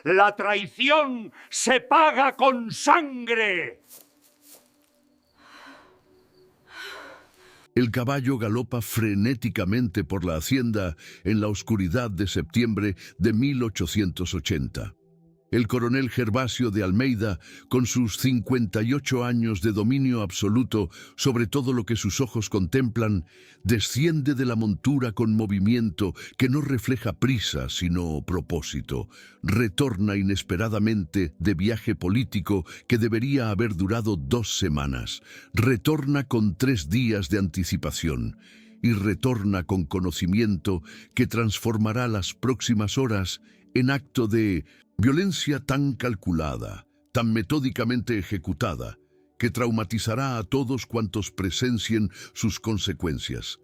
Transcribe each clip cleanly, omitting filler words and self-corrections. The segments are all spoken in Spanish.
La traición se paga con sangre. El caballo galopa frenéticamente por la hacienda en la oscuridad de septiembre de 1880. El coronel Gervasio de Almeida, con sus 58 años de dominio absoluto sobre todo lo que sus ojos contemplan, desciende de la montura con movimiento que no refleja prisa sino propósito. Retorna inesperadamente de viaje político que debería haber durado 2 semanas. Retorna con 3 días de anticipación. Y retorna con conocimiento que transformará las próximas horas en acto de violencia tan calculada, tan metódicamente ejecutada, que traumatizará a todos cuantos presencien sus consecuencias.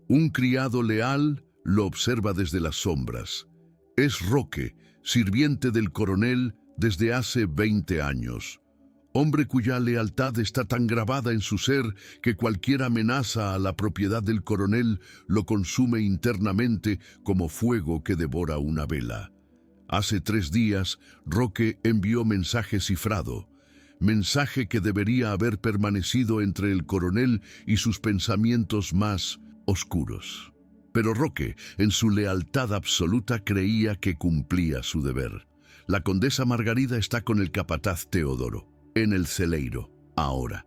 Un criado leal lo observa desde las sombras. Es Roque, sirviente del coronel desde hace 20 años. Hombre cuya lealtad está tan grabada en su ser que cualquier amenaza a la propiedad del coronel lo consume internamente como fuego que devora una vela. Hace 3 días, Roque envió mensaje cifrado, mensaje que debería haber permanecido entre el coronel y sus pensamientos más oscuros. Pero Roque, en su lealtad absoluta, creía que cumplía su deber. La condesa Margarida está con el capataz Teodoro, en el celeiro, ahora.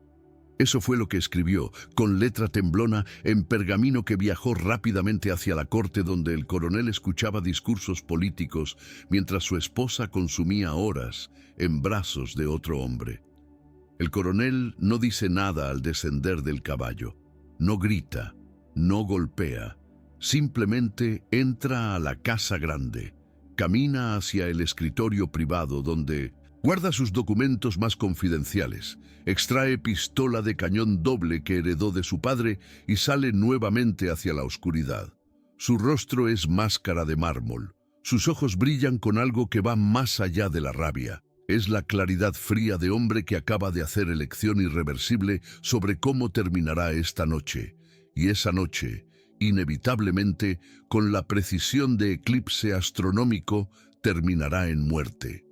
Eso fue lo que escribió, con letra temblona, en pergamino que viajó rápidamente hacia la corte donde el coronel escuchaba discursos políticos mientras su esposa consumía horas en brazos de otro hombre. El coronel no dice nada al descender del caballo, no grita, no golpea, simplemente entra a la casa grande, camina hacia el escritorio privado donde guarda sus documentos más confidenciales, extrae pistola de cañón doble que heredó de su padre y sale nuevamente hacia la oscuridad. Su rostro es máscara de mármol. Sus ojos brillan con algo que va más allá de la rabia. Es la claridad fría de hombre que acaba de hacer elección irreversible sobre cómo terminará esta noche. Y esa noche, inevitablemente, con la precisión de eclipse astronómico, terminará en muerte.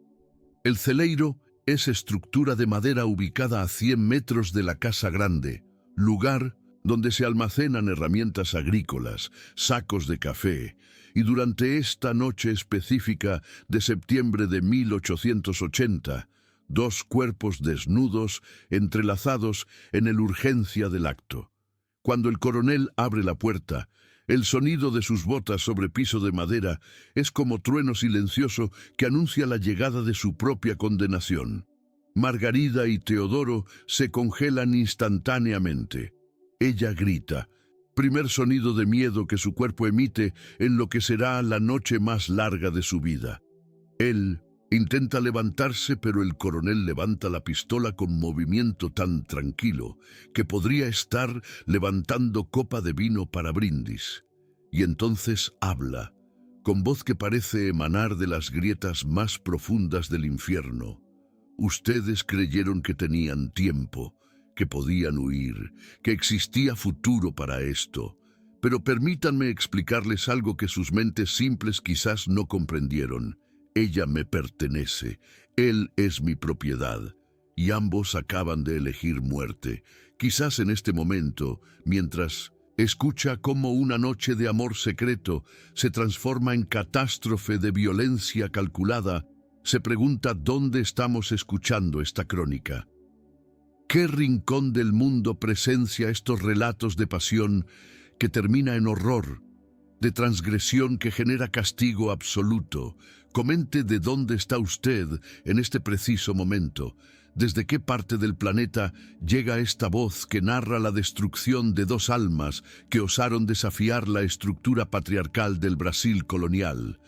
El celeiro es estructura de madera ubicada a 100 metros de la casa grande, lugar donde se almacenan herramientas agrícolas, sacos de café, y durante esta noche específica de septiembre de 1880, 2 cuerpos desnudos entrelazados en el urgencia del acto. Cuando el coronel abre la puerta, el sonido de sus botas sobre piso de madera es como trueno silencioso que anuncia la llegada de su propia condenación. Margarida y Teodoro se congelan instantáneamente. Ella grita, primer sonido de miedo que su cuerpo emite en lo que será la noche más larga de su vida. Él intenta levantarse, pero el coronel levanta la pistola con movimiento tan tranquilo que podría estar levantando copa de vino para brindis. Y entonces habla, con voz que parece emanar de las grietas más profundas del infierno. Ustedes creyeron que tenían tiempo, que podían huir, que existía futuro para esto. Pero permítanme explicarles algo que sus mentes simples quizás no comprendieron. Ella me pertenece, él es mi propiedad, y ambos acaban de elegir muerte. Quizás en este momento, mientras escucha cómo una noche de amor secreto se transforma en catástrofe de violencia calculada, se pregunta dónde estamos escuchando esta crónica. ¿Qué rincón del mundo presencia estos relatos de pasión que termina en horror, de transgresión que genera castigo absoluto? Comente de dónde está usted en este preciso momento. ¿Desde qué parte del planeta llega esta voz que narra la destrucción de 2 almas que osaron desafiar la estructura patriarcal del Brasil colonial?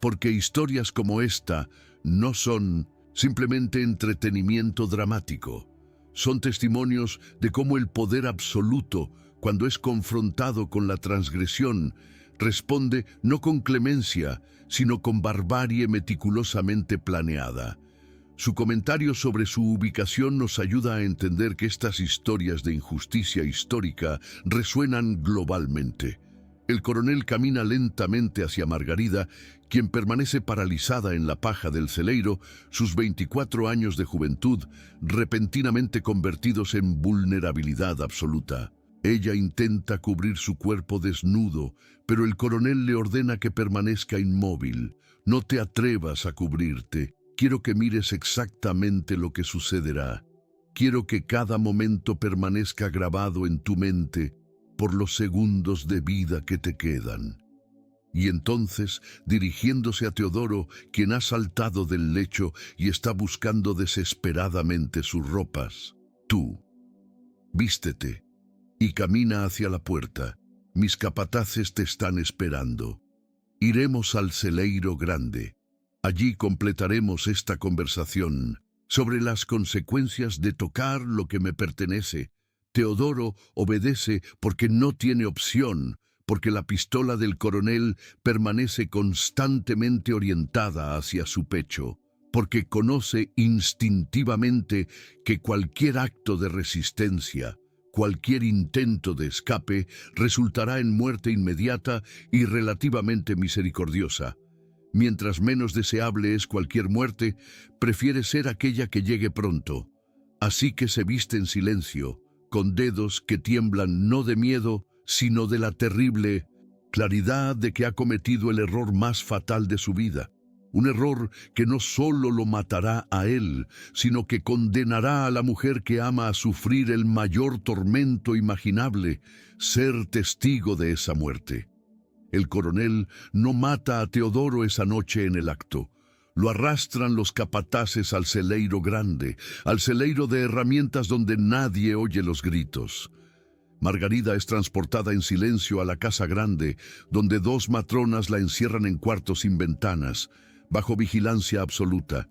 Porque historias como esta no son simplemente entretenimiento dramático. Son testimonios de cómo el poder absoluto, cuando es confrontado con la transgresión, responde no con clemencia, sino con barbarie meticulosamente planeada. Su comentario sobre su ubicación nos ayuda a entender que estas historias de injusticia histórica resuenan globalmente. El coronel camina lentamente hacia Margarida, quien permanece paralizada en la paja del celeiro, sus 24 años de juventud repentinamente convertidos en vulnerabilidad absoluta. Ella intenta cubrir su cuerpo desnudo, pero el coronel le ordena que permanezca inmóvil. No te atrevas a cubrirte. Quiero que mires exactamente lo que sucederá. Quiero que cada momento permanezca grabado en tu mente por los segundos de vida que te quedan. Y entonces, dirigiéndose a Teodoro, quien ha saltado del lecho y está buscando desesperadamente sus ropas, tú, vístete y camina hacia la puerta. Mis capataces te están esperando. Iremos al celeiro grande. Allí completaremos esta conversación sobre las consecuencias de tocar lo que me pertenece. Teodoro obedece porque no tiene opción, porque la pistola del coronel permanece constantemente orientada hacia su pecho, porque conoce instintivamente que cualquier acto de resistencia, cualquier intento de escape, resultará en muerte inmediata y relativamente misericordiosa. Mientras menos deseable es cualquier muerte, prefiere ser aquella que llegue pronto. Así que se viste en silencio, con dedos que tiemblan no de miedo, sino de la terrible claridad de que ha cometido el error más fatal de su vida. Un error que no solo lo matará a él, sino que condenará a la mujer que ama a sufrir el mayor tormento imaginable, ser testigo de esa muerte. El coronel no mata a Teodoro esa noche en el acto. Lo arrastran los capataces al celeiro grande, al celeiro de herramientas donde nadie oye los gritos. Margarida es transportada en silencio a la casa grande, donde dos matronas la encierran en cuartos sin ventanas, bajo vigilancia absoluta.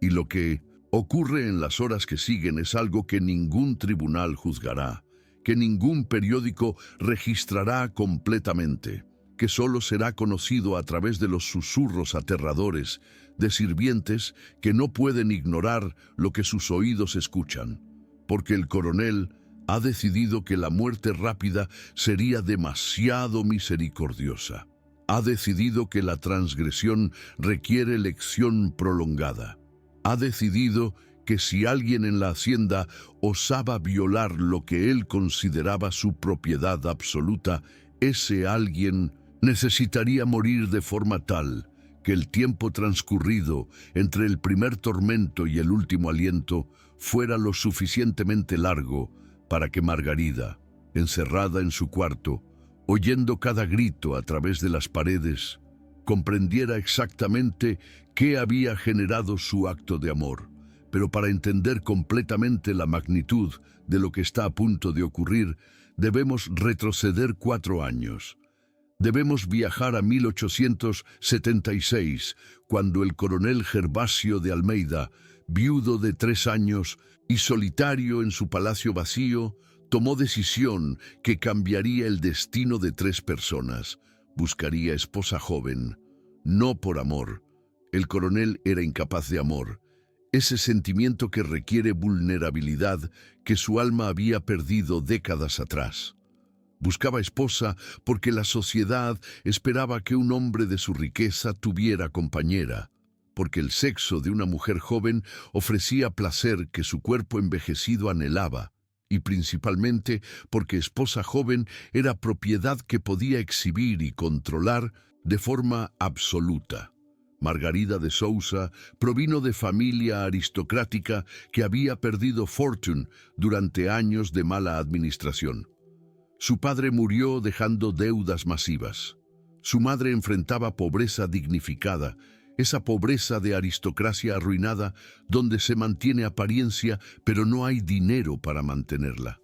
Y lo que ocurre en las horas que siguen es algo que ningún tribunal juzgará, que ningún periódico registrará completamente, que solo será conocido a través de los susurros aterradores de sirvientes que no pueden ignorar lo que sus oídos escuchan, porque el coronel ha decidido que la muerte rápida sería demasiado misericordiosa. Ha decidido que la transgresión requiere lección prolongada. Ha decidido que si alguien en la hacienda osaba violar lo que él consideraba su propiedad absoluta, ese alguien necesitaría morir de forma tal que el tiempo transcurrido entre el primer tormento y el último aliento fuera lo suficientemente largo para que Margarida, encerrada en su cuarto, oyendo cada grito a través de las paredes, comprendiera exactamente qué había generado su acto de amor. Pero para entender completamente la magnitud de lo que está a punto de ocurrir, debemos retroceder 4 años. Debemos viajar a 1876, cuando el coronel Gervasio de Almeida, viudo de 3 años y solitario en su palacio vacío, tomó decisión que cambiaría el destino de 3 personas. Buscaría esposa joven, no por amor. El coronel era incapaz de amor, ese sentimiento que requiere vulnerabilidad que su alma había perdido décadas atrás. Buscaba esposa porque la sociedad esperaba que un hombre de su riqueza tuviera compañera, porque el sexo de una mujer joven ofrecía placer que su cuerpo envejecido anhelaba, y principalmente porque esposa joven era propiedad que podía exhibir y controlar de forma absoluta. Margarida de Sousa provino de familia aristocrática que había perdido fortuna durante años de mala administración. Su padre murió dejando deudas masivas. Su madre enfrentaba pobreza dignificada, esa pobreza de aristocracia arruinada donde se mantiene apariencia pero no hay dinero para mantenerla.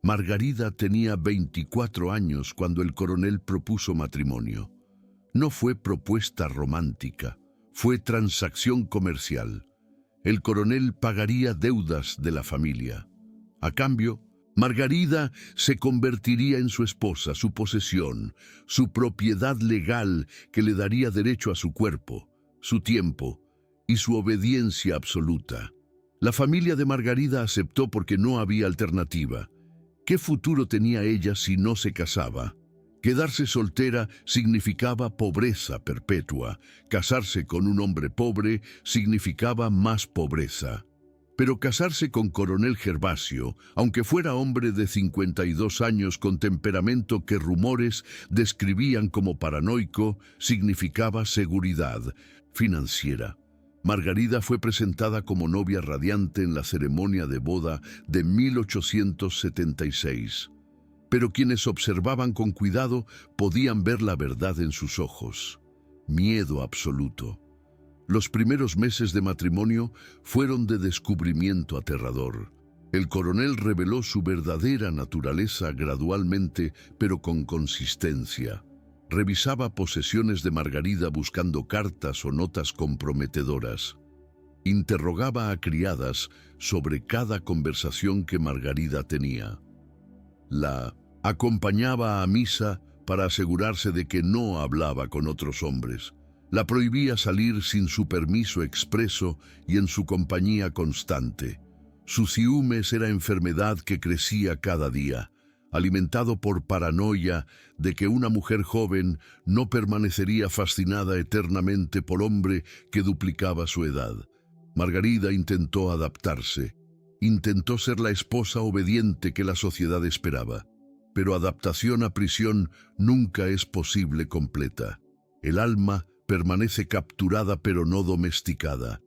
Margarida tenía 24 años cuando el coronel propuso matrimonio. No fue propuesta romántica, fue transacción comercial. El coronel pagaría deudas de la familia. A cambio, Margarida se convertiría en su esposa, su posesión, su propiedad legal que le daría derecho a su cuerpo, su tiempo y su obediencia absoluta. La familia de Margarida aceptó porque no había alternativa. ¿Qué futuro tenía ella si no se casaba? Quedarse soltera significaba pobreza perpetua. Casarse con un hombre pobre significaba más pobreza. Pero casarse con Coronel Gervasio, aunque fuera hombre de 52 años con temperamento que rumores describían como paranoico, significaba seguridad financiera. Margarida fue presentada como novia radiante en la ceremonia de boda de 1876. Pero quienes observaban con cuidado podían ver la verdad en sus ojos. Miedo absoluto. Los primeros meses de matrimonio fueron de descubrimiento aterrador. El coronel reveló su verdadera naturaleza gradualmente, pero con consistencia. Revisaba posesiones de Margarida buscando cartas o notas comprometedoras. Interrogaba a criadas sobre cada conversación que Margarida tenía. La acompañaba a misa para asegurarse de que no hablaba con otros hombres. La prohibía salir sin su permiso expreso y en su compañía constante. Su ciúmes era enfermedad que crecía cada día, alimentado por paranoia de que una mujer joven no permanecería fascinada eternamente por hombre que duplicaba su edad. Margarida intentó adaptarse. Intentó ser la esposa obediente que la sociedad esperaba. Pero adaptación a prisión nunca es posible completa. El alma permanece capturada pero no domesticada.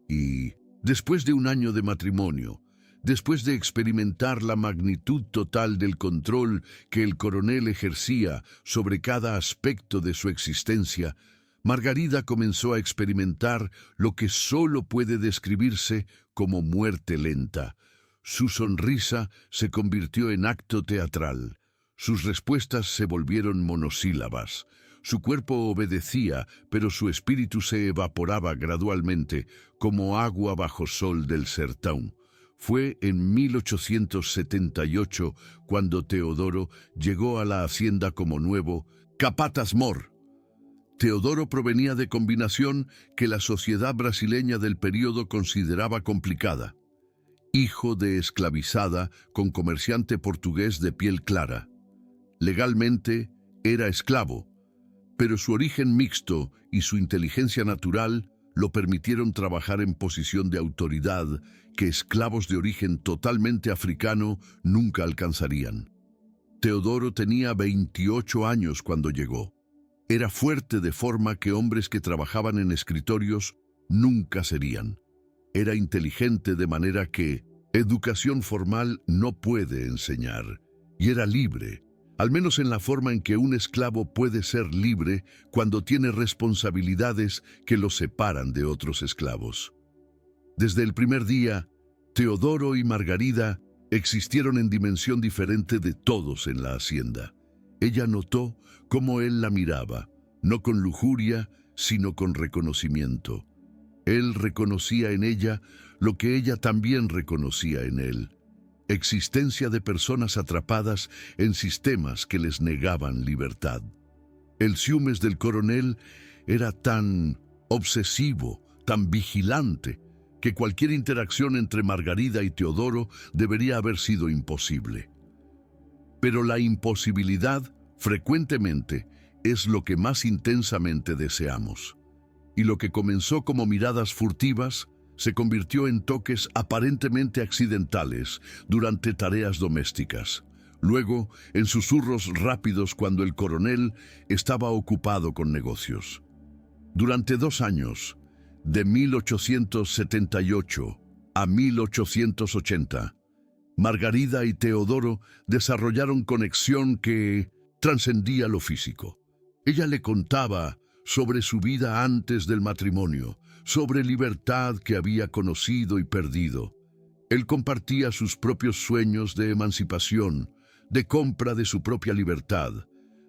Y, después de un año de matrimonio, después de experimentar la magnitud total del control que el coronel ejercía sobre cada aspecto de su existencia, Margarida comenzó a experimentar lo que solo puede describirse como muerte lenta. Su sonrisa se convirtió en acto teatral. Sus respuestas se volvieron monosílabas. Su cuerpo obedecía, pero su espíritu se evaporaba gradualmente, como agua bajo sol del sertón. Fue en 1878 cuando Teodoro llegó a la hacienda como nuevo capataz mor. Teodoro provenía de combinación que la sociedad brasileña del período consideraba complicada. Hijo de esclavizada con comerciante portugués de piel clara. Legalmente era esclavo, pero su origen mixto y su inteligencia natural lo permitieron trabajar en posición de autoridad que esclavos de origen totalmente africano nunca alcanzarían. Teodoro tenía 28 años cuando llegó. Era fuerte de forma que hombres que trabajaban en escritorios nunca serían. Era inteligente de manera que educación formal no puede enseñar. Y era libre, al menos en la forma en que un esclavo puede ser libre cuando tiene responsabilidades que lo separan de otros esclavos. Desde el primer día, Teodoro y Margarida existieron en dimensión diferente de todos en la hacienda. Ella notó cómo él la miraba, no con lujuria, sino con reconocimiento. Él reconocía en ella lo que ella también reconocía en él. Existencia de personas atrapadas en sistemas que les negaban libertad. El ciúmes del coronel era tan obsesivo, tan vigilante, que cualquier interacción entre Margarida y Teodoro debería haber sido imposible. Pero la imposibilidad, frecuentemente, es lo que más intensamente deseamos. Y lo que comenzó como miradas furtivas se convirtió en toques aparentemente accidentales durante tareas domésticas. Luego, en susurros rápidos cuando el coronel estaba ocupado con negocios. Durante 2 años, de 1878 a 1880, Margarida y Teodoro desarrollaron conexión que trascendía lo físico. Ella le contaba sobre su vida antes del matrimonio, sobre libertad que había conocido y perdido. Él compartía sus propios sueños de emancipación, de compra de su propia libertad,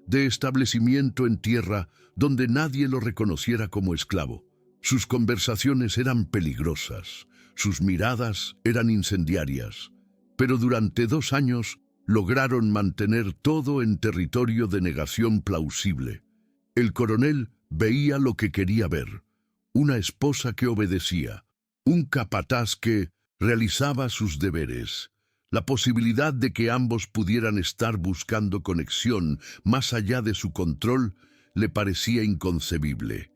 de establecimiento en tierra donde nadie lo reconociera como esclavo. Sus conversaciones eran peligrosas, sus miradas eran incendiarias, pero durante 2 años lograron mantener todo en territorio de negación plausible. El coronel veía lo que quería ver, una esposa que obedecía, un capataz que realizaba sus deberes, La posibilidad de que ambos pudieran estar buscando conexión más allá de su control le parecía inconcebible.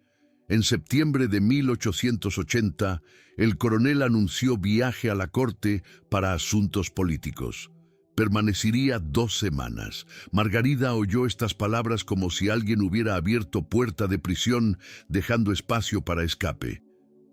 En septiembre de 1880, el coronel anunció viaje a la corte para asuntos políticos. Permanecería 2 semanas. Margarida oyó estas palabras como si alguien hubiera abierto puerta de prisión, dejando espacio para escape.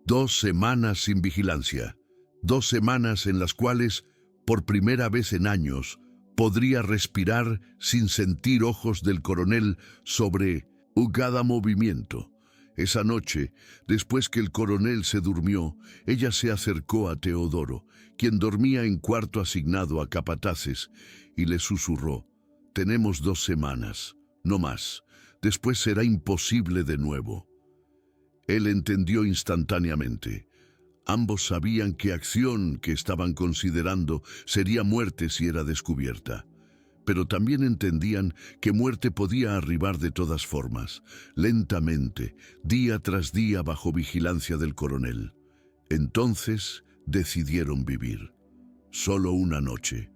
2 semanas sin vigilancia. 2 semanas en las cuales, por primera vez en años, podría respirar sin sentir ojos del coronel sobre cada movimiento. Esa noche, después que el coronel se durmió, ella se acercó a Teodoro, quien dormía en cuarto asignado a capataces, y le susurró: «Tenemos 2 semanas, no más. Después será imposible de nuevo». Él entendió instantáneamente. Ambos sabían qué acción que estaban considerando sería muerte si era descubierta. Pero también entendían que muerte podía arribar de todas formas, lentamente, día tras día bajo vigilancia del coronel. Entonces decidieron vivir. Solo una noche,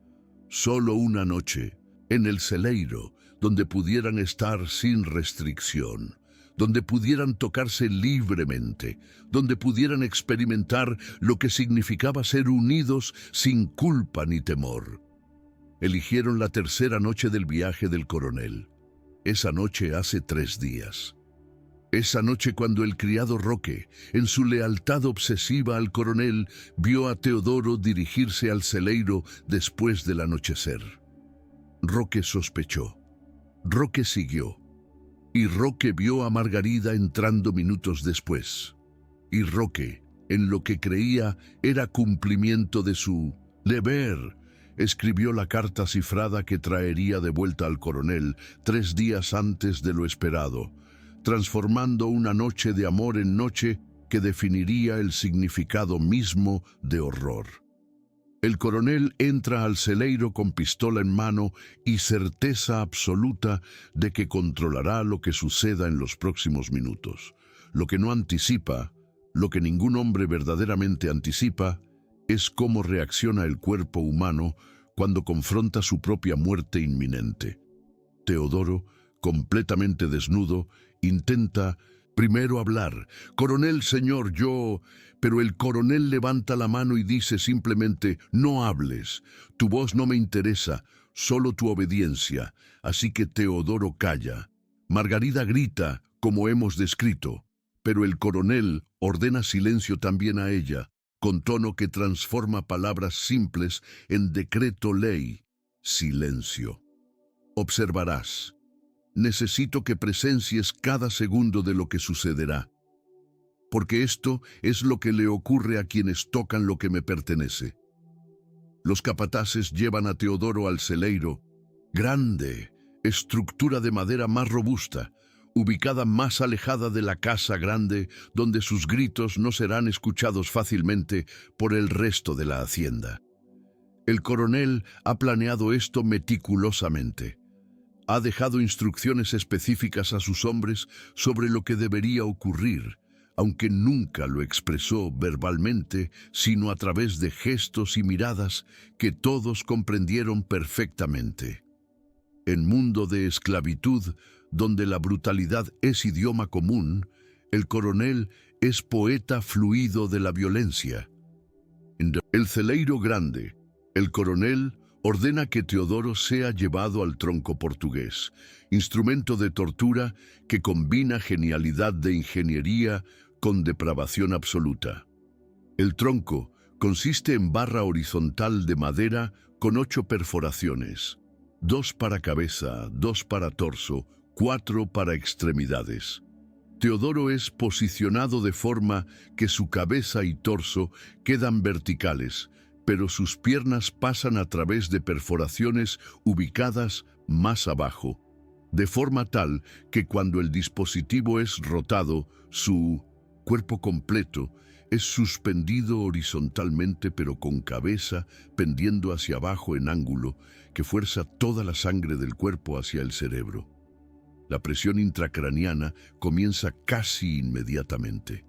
en el celeiro, donde pudieran estar sin restricción, donde pudieran tocarse libremente, donde pudieran experimentar lo que significaba ser unidos sin culpa ni temor. Eligieron la tercera noche del viaje del coronel. Esa noche hace 3 días. Esa noche cuando el criado Roque, en su lealtad obsesiva al coronel, vio a Teodoro dirigirse al celeiro después del anochecer. Roque sospechó. Roque siguió. Y Roque vio a Margarida entrando minutos después. Y Roque, en lo que creía era cumplimiento de su deber, escribió la carta cifrada que traería de vuelta al coronel 3 días antes de lo esperado, transformando una noche de amor en noche que definiría el significado mismo de horror. El coronel entra al celeiro con pistola en mano y certeza absoluta de que controlará lo que suceda en los próximos minutos. Lo que no anticipa, lo que ningún hombre verdaderamente anticipa, es cómo reacciona el cuerpo humano cuando confronta su propia muerte inminente. Teodoro, completamente desnudo, intenta primero hablar. «Coronel, señor, yo...» Pero el coronel levanta la mano y dice simplemente: «No hables. Tu voz no me interesa, solo tu obediencia». Así que Teodoro calla. Margarida grita, como hemos descrito, pero el coronel ordena silencio también a ella, con tono que transforma palabras simples en decreto ley. Silencio. Observarás. Necesito que presencies cada segundo de lo que sucederá, porque esto es lo que le ocurre a quienes tocan lo que me pertenece. Los capataces llevan a Teodoro al celeiro, grande, estructura de madera más robusta, ubicada más alejada de la casa grande, donde sus gritos no serán escuchados fácilmente por el resto de la hacienda. El coronel ha planeado esto meticulosamente. Ha dejado instrucciones específicas a sus hombres sobre lo que debería ocurrir, aunque nunca lo expresó verbalmente, sino a través de gestos y miradas que todos comprendieron perfectamente. En mundo de esclavitud, donde la brutalidad es idioma común, el coronel es poeta fluido de la violencia. En el celeiro grande, el coronel ordena que Teodoro sea llevado al tronco portugués, instrumento de tortura que combina genialidad de ingeniería con depravación absoluta. El tronco consiste en barra horizontal de madera con 8 perforaciones, 2 para cabeza, 2 para torso, 4 para extremidades. Teodoro es posicionado de forma que su cabeza y torso quedan verticales, pero sus piernas pasan a través de perforaciones ubicadas más abajo, de forma tal que cuando el dispositivo es rotado, su cuerpo completo es suspendido horizontalmente pero con cabeza pendiendo hacia abajo en ángulo que fuerza toda la sangre del cuerpo hacia el cerebro. La presión intracraniana comienza casi inmediatamente.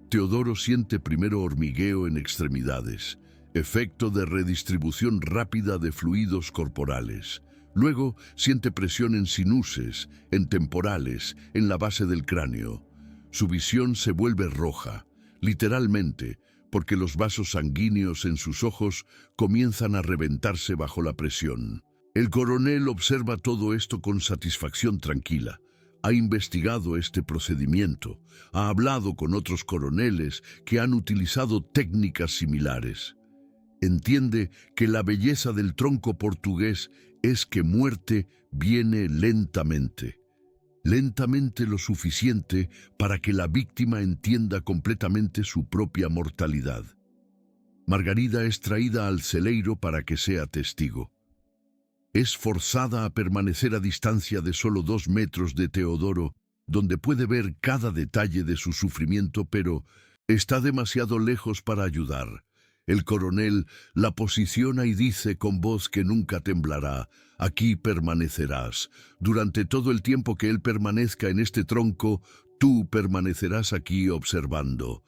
Teodoro siente primero hormigueo en extremidades, efecto de redistribución rápida de fluidos corporales. Luego siente presión en sinuses, en temporales, en la base del cráneo. Su visión se vuelve roja, literalmente, porque los vasos sanguíneos en sus ojos comienzan a reventarse bajo la presión. El coronel observa todo esto con satisfacción tranquila. Ha investigado este procedimiento, ha hablado con otros coroneles que han utilizado técnicas similares. Entiende que la belleza del tronco portugués es que muerte viene lentamente. Lentamente lo suficiente para que la víctima entienda completamente su propia mortalidad. Margarida es traída al celeiro para que sea testigo. Es forzada a permanecer a distancia de solo 2 metros de Teodoro, donde puede ver cada detalle de su sufrimiento, pero está demasiado lejos para ayudar. El coronel la posiciona y dice con voz que nunca temblará: aquí permanecerás. Durante todo el tiempo que él permanezca en este tronco, tú permanecerás aquí observando.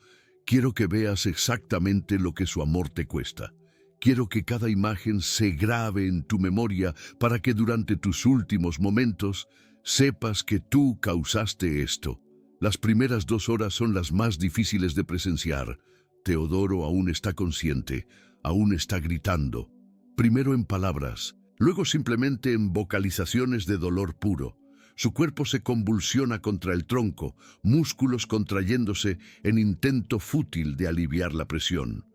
Quiero que veas exactamente lo que su amor te cuesta. Quiero que cada imagen se grabe en tu memoria para que durante tus últimos momentos sepas que tú causaste esto. Las primeras 2 horas son las más difíciles de presenciar. Teodoro aún está consciente, aún está gritando. Primero en palabras, luego simplemente en vocalizaciones de dolor puro. Su cuerpo se convulsiona contra el tronco, músculos contrayéndose en intento fútil de aliviar la presión.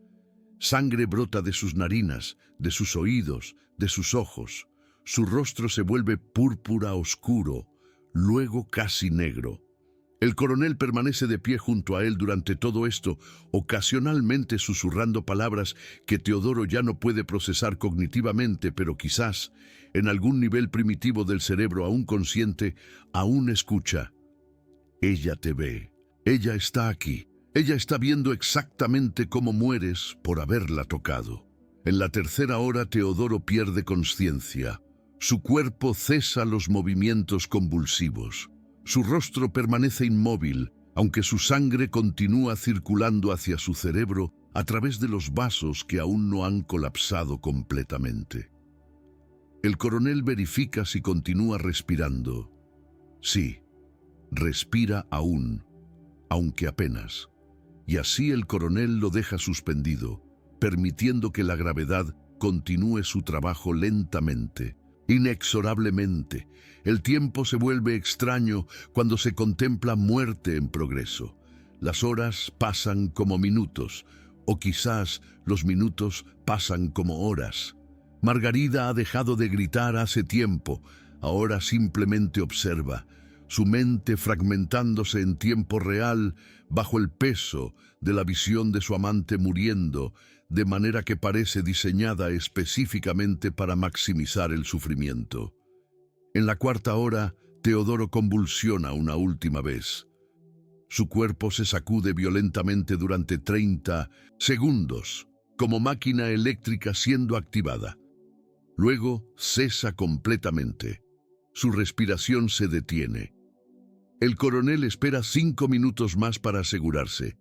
Sangre brota de sus narinas, de sus oídos, de sus ojos. Su rostro se vuelve púrpura oscuro, luego casi negro. El coronel permanece de pie junto a él durante todo esto, ocasionalmente susurrando palabras que Teodoro ya no puede procesar cognitivamente, pero quizás, en algún nivel primitivo del cerebro aún consciente, aún escucha. Ella te ve. Ella está aquí. Ella está viendo exactamente cómo mueres por haberla tocado. En la 3ª hora, Teodoro pierde conciencia. Su cuerpo cesa los movimientos convulsivos. Su rostro permanece inmóvil, aunque su sangre continúa circulando hacia su cerebro a través de los vasos que aún no han colapsado completamente. El coronel verifica si continúa respirando. Sí, respira aún, aunque apenas. Y así el coronel lo deja suspendido, permitiendo que la gravedad continúe su trabajo lentamente. Inexorablemente, el tiempo se vuelve extraño cuando se contempla muerte en progreso. Las horas pasan como minutos, o quizás los minutos pasan como horas. Margarida ha dejado de gritar hace tiempo, ahora simplemente observa, su mente fragmentándose en tiempo real bajo el peso de la visión de su amante muriendo, de manera que parece diseñada específicamente para maximizar el sufrimiento. En la 4ª hora, Teodoro convulsiona una última vez. Su cuerpo se sacude violentamente durante 30 segundos, como máquina eléctrica siendo activada. Luego cesa completamente. Su respiración se detiene. El coronel espera 5 minutos más para asegurarse.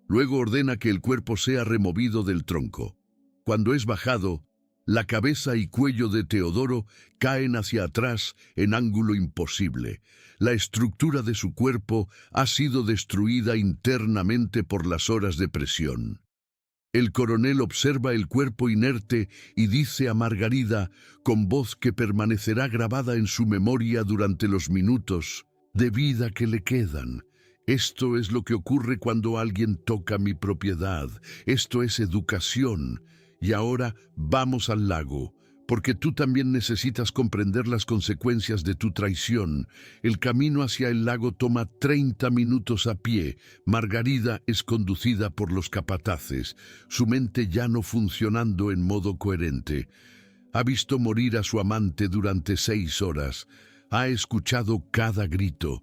Luego ordena que el cuerpo sea removido del tronco. Cuando es bajado, la cabeza y cuello de Teodoro caen hacia atrás en ángulo imposible. La estructura de su cuerpo ha sido destruida internamente por las horas de presión. El coronel observa el cuerpo inerte y dice a Margarida, con voz que permanecerá grabada en su memoria durante los minutos de vida que le quedan: esto es lo que ocurre cuando alguien toca mi propiedad. Esto es educación. Y ahora vamos al lago, porque tú también necesitas comprender las consecuencias de tu traición. El camino hacia el lago toma 30 minutos a pie. Margarida es conducida por los capataces, su mente ya no funcionando en modo coherente. Ha visto morir a su amante durante 6 horas. Ha escuchado cada grito.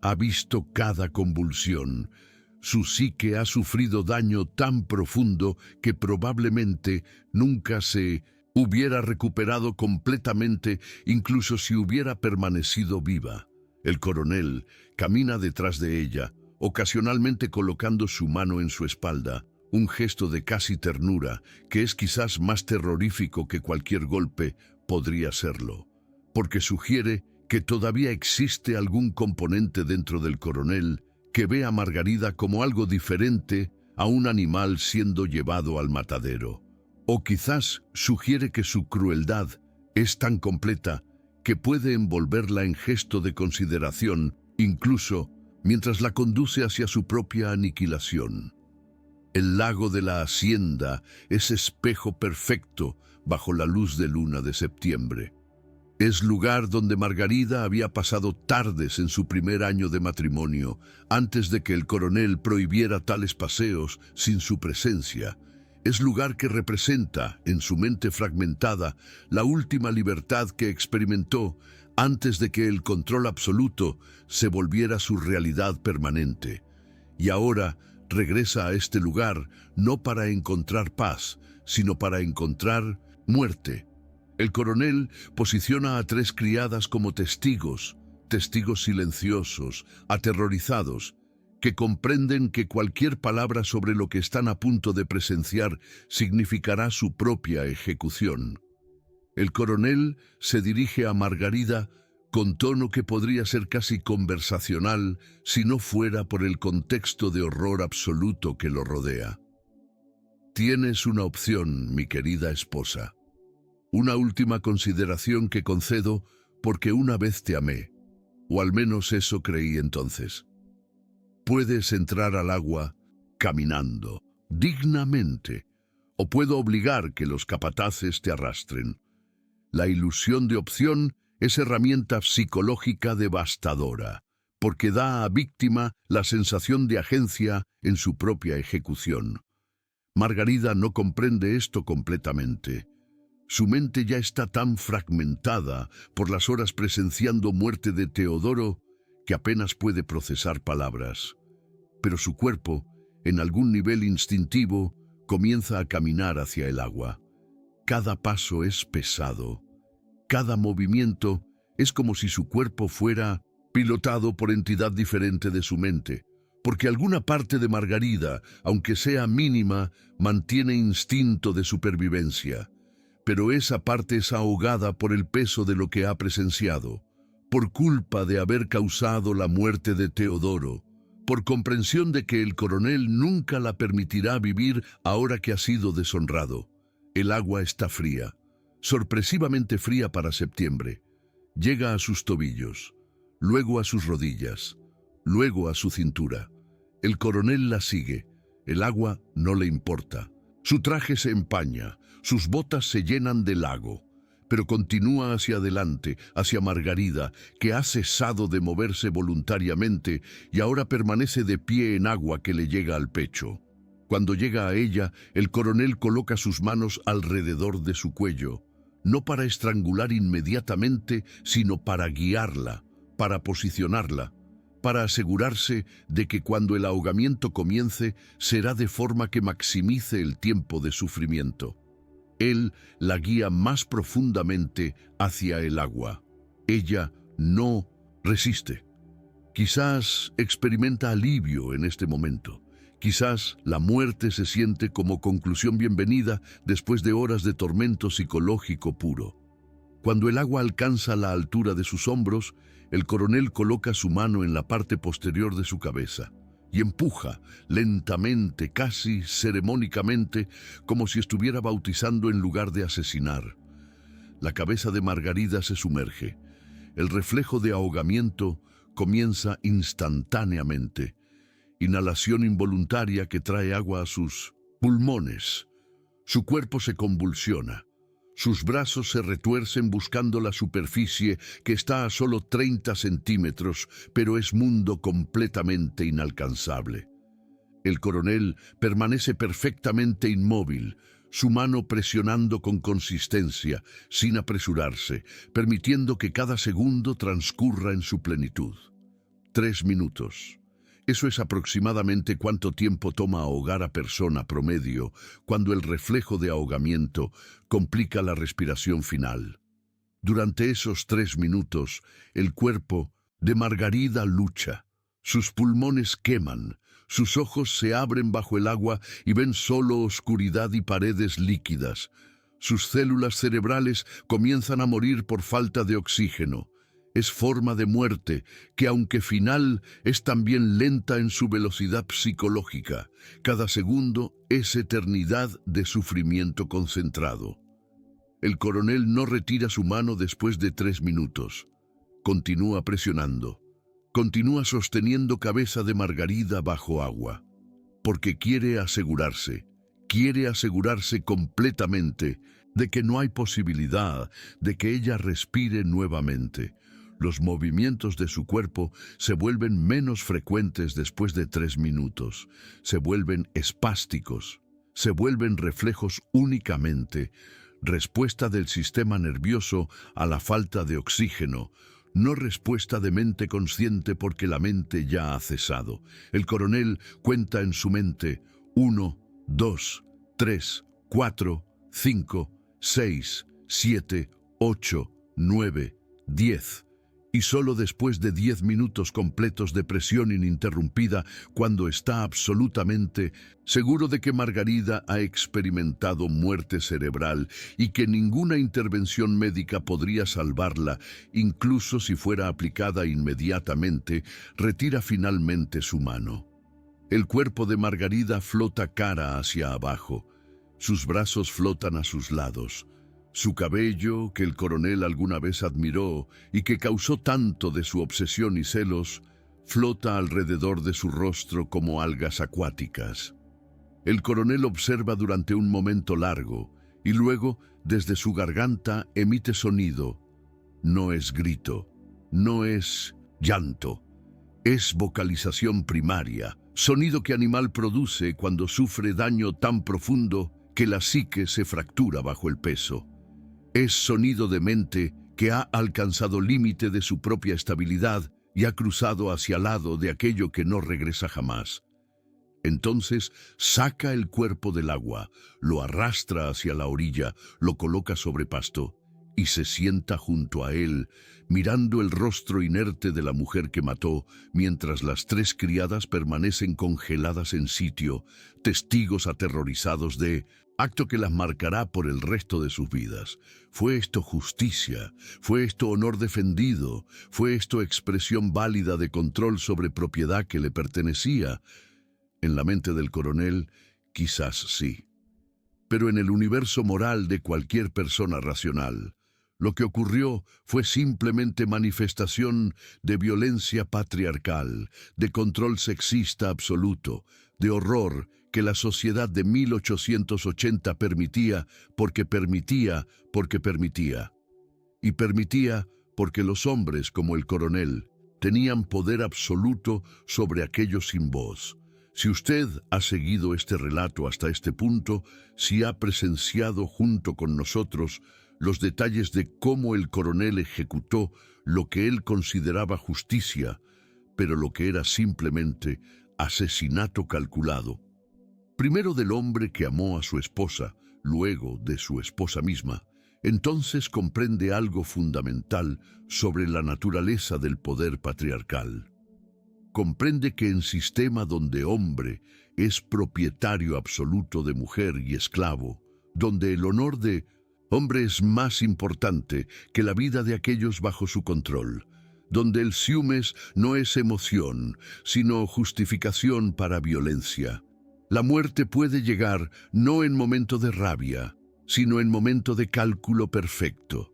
Ha visto cada convulsión. Su psique ha sufrido daño tan profundo que probablemente nunca se hubiera recuperado completamente, incluso si hubiera permanecido viva. El coronel camina detrás de ella, ocasionalmente colocando su mano en su espalda, un gesto de casi ternura, que es quizás más terrorífico que cualquier golpe podría serlo, porque sugiere que todavía existe algún componente dentro del coronel que ve a Margarida como algo diferente a un animal siendo llevado al matadero. O quizás sugiere que su crueldad es tan completa que puede envolverla en gesto de consideración, incluso mientras la conduce hacia su propia aniquilación. El lago de la hacienda es espejo perfecto bajo la luz de luna de septiembre. Es lugar donde Margarida había pasado tardes en su primer año de matrimonio, antes de que el coronel prohibiera tales paseos sin su presencia. Es lugar que representa, en su mente fragmentada, la última libertad que experimentó antes de que el control absoluto se volviera su realidad permanente. Y ahora regresa a este lugar no para encontrar paz, sino para encontrar muerte. El coronel posiciona a 3 criadas como testigos, testigos silenciosos, aterrorizados, que comprenden que cualquier palabra sobre lo que están a punto de presenciar significará su propia ejecución. El coronel se dirige a Margarida con tono que podría ser casi conversacional si no fuera por el contexto de horror absoluto que lo rodea. Tienes una opción, mi querida esposa. Una última consideración que concedo porque una vez te amé, o al menos eso creí entonces. Puedes entrar al agua caminando, dignamente, o puedo obligar que los capataces te arrastren. La ilusión de opción es herramienta psicológica devastadora, porque da a víctima la sensación de agencia en su propia ejecución. Margarida no comprende esto completamente. Su mente ya está tan fragmentada por las horas presenciando muerte de Teodoro que apenas puede procesar palabras. Pero su cuerpo, en algún nivel instintivo, comienza a caminar hacia el agua. Cada paso es pesado. Cada movimiento es como si su cuerpo fuera pilotado por entidad diferente de su mente, porque alguna parte de Margarida, aunque sea mínima, mantiene instinto de supervivencia. Pero esa parte es ahogada por el peso de lo que ha presenciado, por culpa de haber causado la muerte de Teodoro, por comprensión de que el coronel nunca la permitirá vivir ahora que ha sido deshonrado. El agua está fría, sorpresivamente fría para septiembre. Llega a sus tobillos, luego a sus rodillas, luego a su cintura. El coronel la sigue, el agua no le importa. Su traje se empaña, sus botas se llenan de lago, pero continúa hacia adelante, hacia Margarida, que ha cesado de moverse voluntariamente y ahora permanece de pie en agua que le llega al pecho. Cuando llega a ella, el coronel coloca sus manos alrededor de su cuello, no para estrangular inmediatamente, sino para guiarla, para posicionarla, para asegurarse de que cuando el ahogamiento comience será de forma que maximice el tiempo de sufrimiento. Él la guía más profundamente hacia el agua. Ella no resiste. Quizás experimenta alivio en este momento. Quizás la muerte se siente como conclusión bienvenida después de horas de tormento psicológico puro. Cuando el agua alcanza la altura de sus hombros, el coronel coloca su mano en la parte posterior de su cabeza y empuja lentamente, casi ceremónicamente, como si estuviera bautizando en lugar de asesinar. La cabeza de Margarida se sumerge. El reflejo de ahogamiento comienza instantáneamente. Inhalación involuntaria que trae agua a sus pulmones. Su cuerpo se convulsiona. Sus brazos se retuercen buscando la superficie que está a solo 30 centímetros, pero es mundo completamente inalcanzable. El coronel permanece perfectamente inmóvil, su mano presionando con consistencia, sin apresurarse, permitiendo que cada segundo transcurra en su plenitud. 3 minutos. Eso es aproximadamente cuánto tiempo toma ahogar a persona promedio cuando el reflejo de ahogamiento complica la respiración final. Durante esos 3 minutos, el cuerpo de Margarida lucha. Sus pulmones queman, Sus ojos se abren bajo el agua y ven solo oscuridad y paredes líquidas. Sus células cerebrales comienzan a morir por falta de oxígeno. Es forma de muerte que, aunque final, es también lenta en su velocidad psicológica. Cada segundo es eternidad de sufrimiento concentrado. El coronel no retira su mano después de 3 minutos. Continúa presionando. Continúa sosteniendo cabeza de Margarida bajo agua. Porque quiere asegurarse completamente de que no hay posibilidad de que ella respire nuevamente. Los movimientos de su cuerpo se vuelven menos frecuentes después de 3 minutos. Se vuelven espásticos. Se vuelven reflejos únicamente. Respuesta del sistema nervioso a la falta de oxígeno. No respuesta de mente consciente porque la mente ya ha cesado. El coronel cuenta en su mente 1, 2, 3, 4, 5, 6, 7, 8, 9, 10. Y solo después de 10 minutos completos de presión ininterrumpida, cuando está absolutamente seguro de que Margarida ha experimentado muerte cerebral y que ninguna intervención médica podría salvarla, incluso si fuera aplicada inmediatamente, retira finalmente su mano. El cuerpo de Margarida flota cara hacia abajo. Sus brazos flotan a sus lados. Su cabello, que el coronel alguna vez admiró y que causó tanto de su obsesión y celos, flota alrededor de su rostro como algas acuáticas. El coronel observa durante un momento largo y luego, desde su garganta, emite sonido. No es grito, no es llanto, es vocalización primaria, sonido que animal produce cuando sufre daño tan profundo que la psique se fractura bajo el peso. Es sonido de mente que ha alcanzado límite de su propia estabilidad y ha cruzado hacia el lado de aquello que no regresa jamás. Entonces saca el cuerpo del agua, lo arrastra hacia la orilla, lo coloca sobre pasto y se sienta junto a él, mirando el rostro inerte de la mujer que mató, mientras las 3 criadas permanecen congeladas en sitio, testigos aterrorizados de acto que las marcará por el resto de sus vidas. ¿Fue esto justicia? ¿Fue esto honor defendido? ¿Fue esto expresión válida de control sobre propiedad que le pertenecía? En la mente del coronel, quizás sí. Pero en el universo moral de cualquier persona racional, lo que ocurrió fue simplemente manifestación de violencia patriarcal, de control sexista absoluto, de horror que la sociedad de 1880 permitía porque permitía. Y permitía porque los hombres, como el coronel, tenían poder absoluto sobre aquellos sin voz. Si usted ha seguido este relato hasta este punto, si ha presenciado junto con nosotros los detalles de cómo el coronel ejecutó lo que él consideraba justicia, pero lo que era simplemente asesinato calculado, primero del hombre que amó a su esposa, luego de su esposa misma, entonces comprende algo fundamental sobre la naturaleza del poder patriarcal. Comprende que en sistema donde hombre es propietario absoluto de mujer y esclavo, donde el honor de hombre es más importante que la vida de aquellos bajo su control, donde el siumes no es emoción, sino justificación para violencia. La muerte puede llegar no en momento de rabia, sino en momento de cálculo perfecto.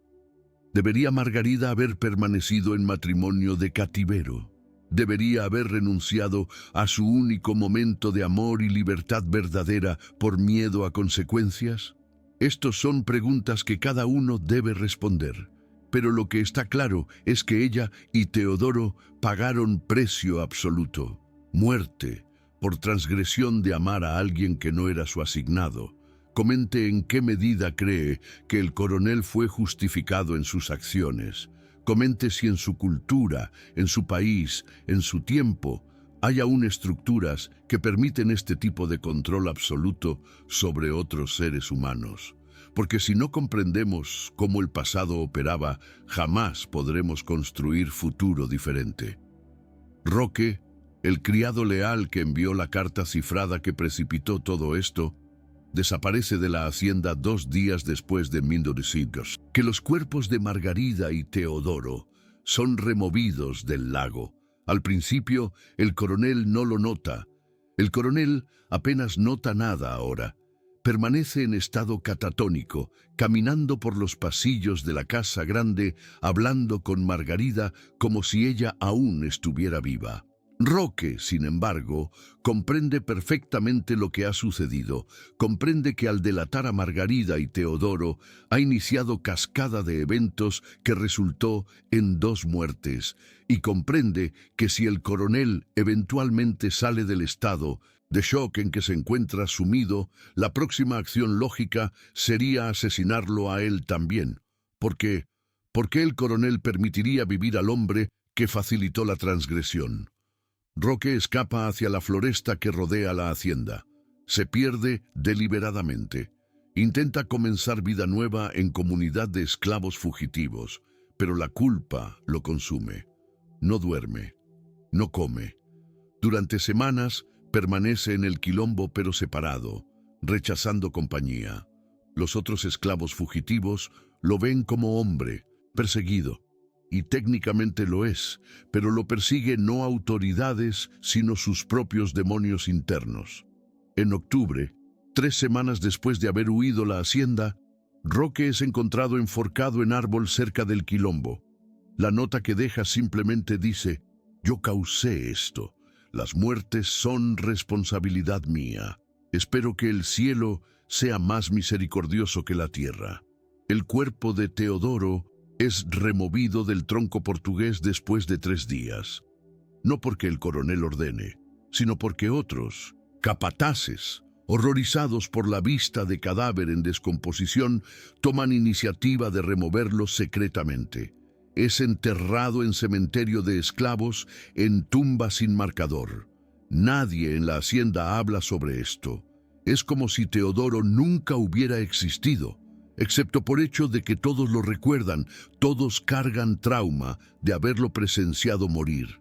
¿Debería Margarida haber permanecido en matrimonio de cativero? ¿Debería haber renunciado a su único momento de amor y libertad verdadera por miedo a consecuencias? Estas son preguntas que cada uno debe responder. Pero lo que está claro es que ella y Teodoro pagaron precio absoluto, muerte, por transgresión de amar a alguien que no era su asignado. Comente en qué medida cree que el coronel fue justificado en sus acciones. Comente si en su cultura, en su país, en su tiempo, hay aún estructuras que permiten este tipo de control absoluto sobre otros seres humanos. Porque si no comprendemos cómo el pasado operaba, jamás podremos construir futuro diferente. Roque, El criado leal que envió la carta cifrada que precipitó todo esto desaparece de la hacienda 2 días después de Mindoricigos. Que los cuerpos de Margarida y Teodoro son removidos del lago. Al principio, el coronel no lo nota. El coronel apenas nota nada ahora. Permanece en estado catatónico, caminando por los pasillos de la casa grande, hablando con Margarida como si ella aún estuviera viva. Roque, sin embargo, comprende perfectamente lo que ha sucedido, comprende que al delatar a Margarida y Teodoro ha iniciado cascada de eventos que resultó en 2 muertes, y comprende que si el coronel eventualmente sale del estado de shock en que se encuentra sumido, la próxima acción lógica sería asesinarlo a él también. ¿Por qué? ¿Por qué el coronel permitiría vivir al hombre que facilitó la transgresión? Roque escapa hacia la floresta que rodea la hacienda. Se pierde deliberadamente. Intenta comenzar vida nueva en comunidad de esclavos fugitivos, pero la culpa lo consume. No duerme, no come. Durante semanas permanece en el quilombo pero separado, rechazando compañía. Los otros esclavos fugitivos lo ven como hombre, perseguido. Y técnicamente lo es, pero lo persigue no autoridades, sino sus propios demonios internos. En octubre, 3 semanas después de haber huido la hacienda, Roque es encontrado enforcado en árbol cerca del quilombo. La nota que deja simplemente dice: «Yo causé esto. Las muertes son responsabilidad mía. Espero que el cielo sea más misericordioso que la tierra». El cuerpo de Teodoro es removido del tronco portugués después de 3 días. No porque el coronel ordene, sino porque otros, capataces, horrorizados por la vista de cadáver en descomposición, toman iniciativa de removerlo secretamente. Es enterrado en cementerio de esclavos, en tumba sin marcador. Nadie en la hacienda habla sobre esto. Es como si Teodoro nunca hubiera existido, excepto por hecho de que todos lo recuerdan, todos cargan trauma de haberlo presenciado morir.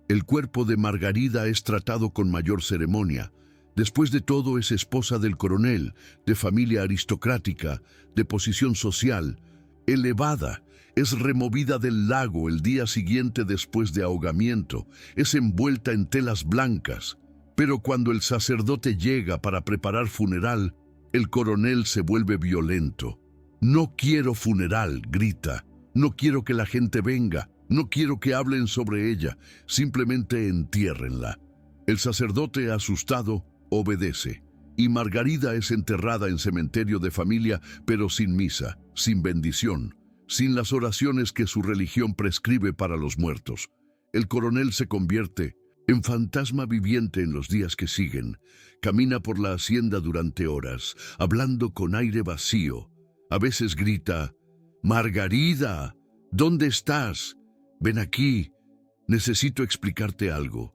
El cuerpo de Margarida es tratado con mayor ceremonia. Después de todo, es esposa del coronel, de familia aristocrática, de posición social elevada. Es removida del lago el día siguiente después de ahogamiento. Es envuelta en telas blancas. Pero cuando el sacerdote llega para preparar funeral, el coronel se vuelve violento. «No quiero funeral», grita. «No quiero que la gente venga. No quiero que hablen sobre ella. Simplemente entiérrenla». El sacerdote, asustado, obedece. Y Margarida es enterrada en cementerio de familia, pero sin misa, sin bendición, sin las oraciones que su religión prescribe para los muertos. El coronel se convierte en fantasma viviente en los días que siguen. Camina por la hacienda durante horas, hablando con aire vacío. A veces grita: «Margarida, ¿dónde estás? Ven aquí, necesito explicarte algo».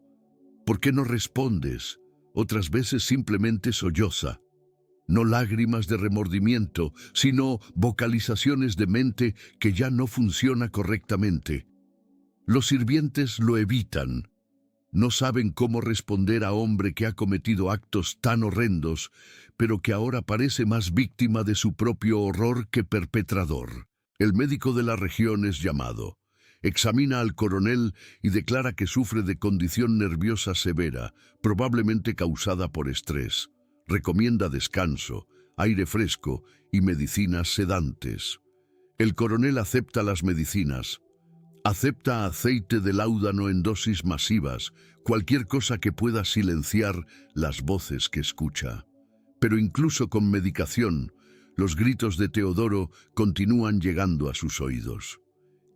«¿Por qué no respondes?». Otras veces simplemente solloza. No lágrimas de remordimiento, sino vocalizaciones de mente que ya no funciona correctamente. Los sirvientes lo evitan. No saben cómo responder a hombre que ha cometido actos tan horrendos, pero que ahora parece más víctima de su propio horror que perpetrador. El médico de la región es llamado. Examina al coronel y declara que sufre de condición nerviosa severa, probablemente causada por estrés. Recomienda descanso, aire fresco y medicinas sedantes. El coronel acepta las medicinas. Acepta aceite de láudano en dosis masivas, cualquier cosa que pueda silenciar las voces que escucha. Pero incluso con medicación, los gritos de Teodoro continúan llegando a sus oídos.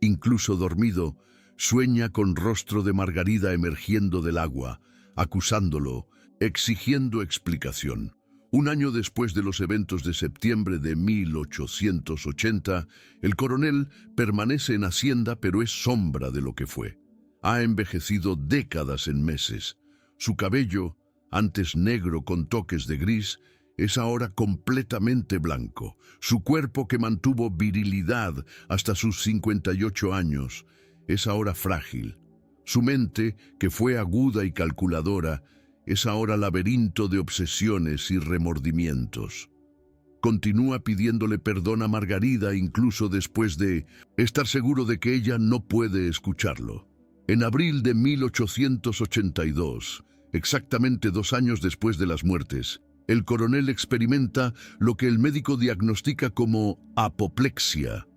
Incluso dormido, sueña con rostro de Margarida emergiendo del agua, acusándolo, exigiendo explicación. 1 año después de los eventos de septiembre de 1880, el coronel permanece en Hacienda, pero es sombra de lo que fue. Ha envejecido décadas en meses. Su cabello, antes negro con toques de gris, es ahora completamente blanco. Su cuerpo, que mantuvo virilidad hasta sus 58 años, es ahora frágil. Su mente, que fue aguda y calculadora, es ahora laberinto de obsesiones y remordimientos. Continúa pidiéndole perdón a Margarida incluso después de estar seguro de que ella no puede escucharlo. En abril de 1882, exactamente 2 años después de las muertes, el coronel experimenta lo que el médico diagnostica como apoplexia,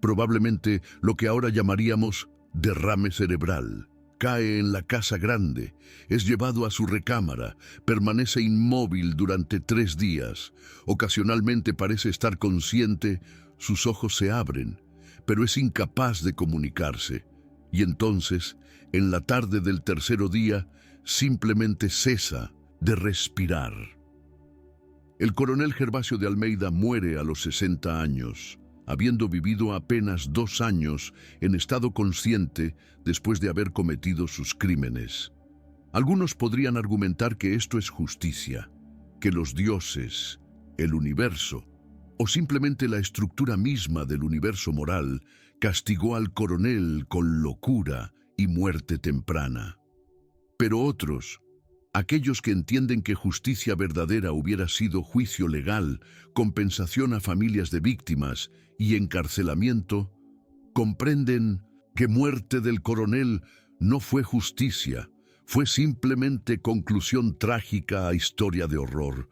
probablemente lo que ahora llamaríamos derrame cerebral. Cae en la casa grande, es llevado a su recámara, permanece inmóvil durante 3 días. Ocasionalmente parece estar consciente, sus ojos se abren, pero es incapaz de comunicarse. Y entonces, en la tarde del tercero día, simplemente cesa de respirar. El coronel Gervasio de Almeida muere a los 60 años. Habiendo vivido apenas 2 años en estado consciente después de haber cometido sus crímenes. Algunos podrían argumentar que esto es justicia, que los dioses, el universo, o simplemente la estructura misma del universo moral, castigó al coronel con locura y muerte temprana. Pero otros, aquellos que entienden que justicia verdadera hubiera sido juicio legal, compensación a familias de víctimas y encarcelamiento, comprenden que muerte del coronel no fue justicia, fue simplemente conclusión trágica a historia de horror,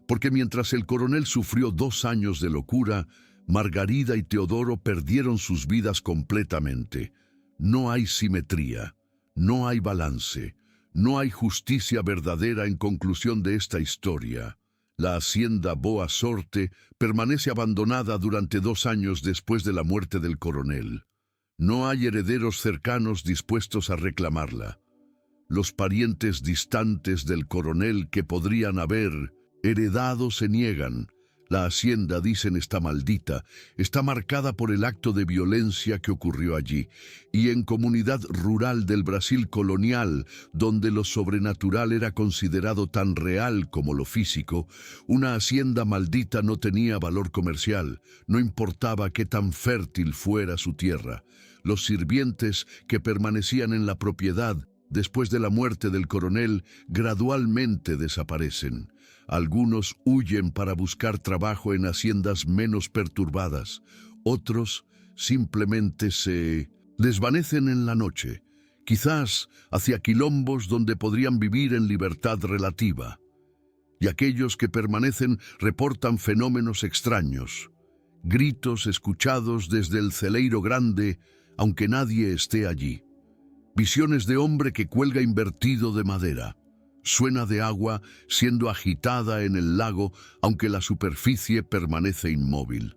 porque mientras el coronel sufrió 2 años de locura, Margarida y Teodoro perdieron sus vidas completamente. No hay simetría, no hay balance. No hay justicia verdadera en conclusión de esta historia. La hacienda Boa Sorte permanece abandonada durante 2 años después de la muerte del coronel. No hay herederos cercanos dispuestos a reclamarla. Los parientes distantes del coronel que podrían haber heredado se niegan. La hacienda, dicen, está maldita, está marcada por el acto de violencia que ocurrió allí, y en comunidad rural del Brasil colonial, donde lo sobrenatural era considerado tan real como lo físico, una hacienda maldita no tenía valor comercial, no importaba qué tan fértil fuera su tierra. Los sirvientes que permanecían en la propiedad después de la muerte del coronel gradualmente desaparecen. Algunos huyen para buscar trabajo en haciendas menos perturbadas. Otros simplemente se desvanecen en la noche, quizás hacia quilombos donde podrían vivir en libertad relativa. Y aquellos que permanecen reportan fenómenos extraños, gritos escuchados desde el celeiro grande, aunque nadie esté allí. Visiones de hombre que cuelga invertido de madera. Suena de agua siendo agitada en el lago, aunque la superficie permanece inmóvil.